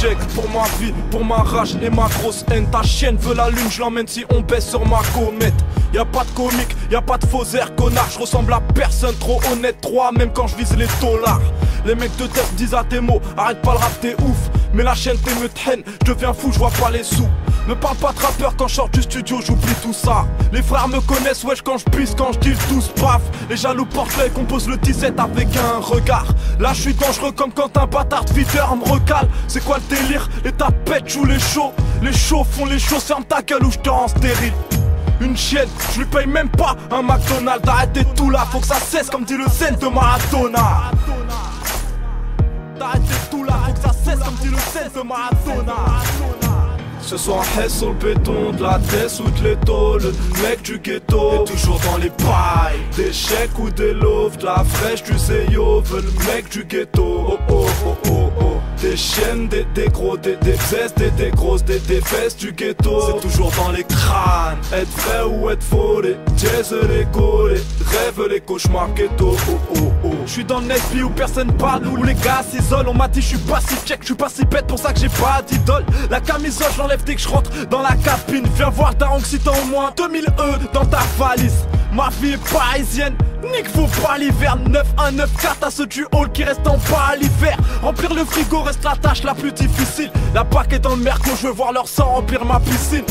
check pour ma vie, pour ma rage et ma grosse haine. Ta chienne veut la lune, je l'emmène si on baisse sur ma comète. Y'a pas de comique, y'a pas de faux air, connard. Je ressemble à personne, trop honnête, trop même quand je vise les dollars. Les mecs de tête disent à tes mots, arrête pas le rap, t'es ouf. Mais la chaîne t'es me traîne, je deviens fou, je vois pas les sous. Me parle pas de rappeur quand je sors du studio, j'oublie tout ça. Les frères me connaissent, wesh, quand je pisse, quand je deal tous paf. Les jaloux portraits composent le 17 avec un regard. Là je suis dangereux comme quand un bâtard feeder me recale. C'est quoi le délire? Les tapettes jouent les chauds. Les chauds font les choses, ferme ta gueule ou je te rends stérile. Une chienne, je lui paye même pas un McDonald's. Arrêtez tout là, faut que ça cesse comme dit le scène de Maradona. Arrêtez tout là, faut que ça cesse comme dit le scène de Maradona. Ce soir hesse sur le béton, de la tête ou de l'étau. Le mec du ghetto est toujours dans les pailles. Des chèques ou des loaves, de la fraîche du Zeyo. Veut le mec du ghetto. Oh oh oh oh oh. Des chiennes, des gros, des fesses, des grosses, des fesses du ghetto. C'est toujours dans les crânes. Être vrai ou être faux, les jazz, les go, les rêves, les cauchemars ghetto. Oh oh oh. J'suis dans le Nesby où personne parle, où les gars s'isolent. On m'a dit j'suis pas si check, j'suis pas si bête, pour ça que j'ai pas d'idole. La camisole j'enlève dès que j'rentre dans la cabine. Viens voir Daron si t'as au moins 2000 dans ta valise. Ma vie est parisienne, nique vos pas l'hiver. 9194 à ceux du hall qui restent en bas à l'hiver. Remplir le frigo reste la tâche la plus difficile. La PAC est dans le merco, je veux voir leur sang remplir ma piscine.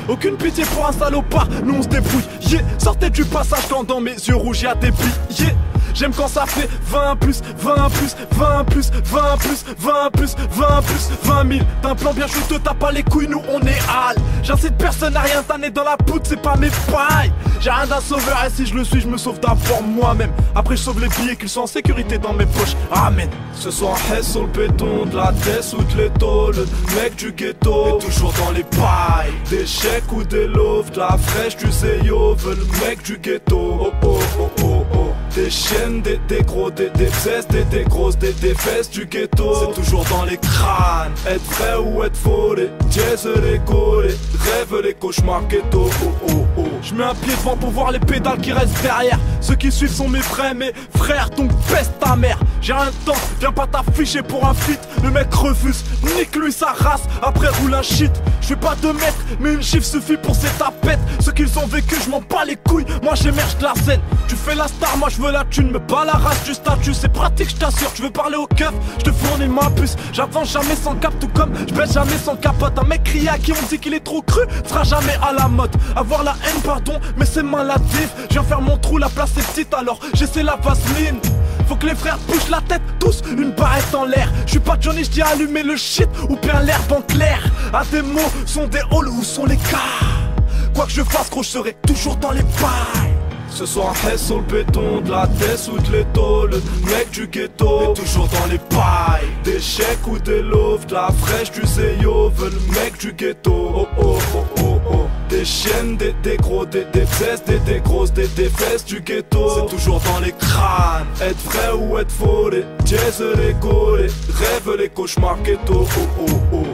Aucune pitié pour un salopard, nous on se débrouille. Yeah, sortez du passage quand dans mes yeux rouges y'a des billes. Yeah. J'aime quand ça fait 20 plus, 20 plus, 20 plus, 20 plus, 20 plus, 20 plus, 20 000. T'as un plan bien juteux, t'as pas les couilles, nous on est hal. J'incite personne à rien, t'en es dans la poudre, c'est pas mes pailles. J'ai rien d'un sauveur et si je le suis, je me sauve d'abord moi-même. Après je sauve les billets qu'ils sont en sécurité dans mes poches. Amen. Ce soir hesse sur le béton, de la tête ou de l'étau. Le mec du ghetto est toujours dans les pailles. Des chèques ou des loaves, de la fraîche du Zeyo. Veut le mec du ghetto. Oh oh oh oh oh. Des chiennes, des gros, des fesses, des grosses, des fesses du ghetto. C'est toujours dans les crânes. Être vrai ou être faux, les jazz, les go, les rêves, les cauchemars ghetto. Oh oh oh. Je mets un pied devant pour voir les pédales qui restent derrière. Ceux qui suivent sont mes frères, donc peste ta mère. J'ai rien de temps, viens pas t'afficher pour un feat. Le mec refuse, nique lui sa race, après roule un shit. Je fais pas 2 mètres, mais une chiffre suffit pour ces tapettes. Ceux qu'ils ont vécu, je m'en bats les couilles, moi j'émerge de la scène. Tu fais la star, moi je veux la thune, me bats la race du statut. C'est pratique, je t'assure, tu veux parler au keuf, je te fournis ma puce. J'avance jamais sans cap, tout comme je baisse jamais sans capote. Un mec crié à qui on dit qu'il est trop cru, sera jamais à la mode. Avoir la haine, pardon, mais c'est maladif. Je viens faire mon trou, la place est petite, alors j'essaie la vaseline. Faut que les frères bougent la tête, tous une barrette en l'air. Je suis pas Johnny, je dis allumer le shit ou bien l'herbe en clair. À des mots sont des halls où sont les cas. Quoi que je fasse, gros, je serai toujours dans les pailles. Ce soir hesse sur le béton, de la tête ou de l'étau. Le mec du ghetto est toujours dans les pailles. Des chèques ou des loaves, de la fraîche du Zeyo. Veut le mec du ghetto. Oh oh oh oh oh. Des chiennes, des gros, des fesses, des grosses, des fesses du ghetto. C'est toujours dans les crânes. Être vrai ou être faux, les jazz, les go, les rêves, les cauchemars ghetto. Oh oh oh.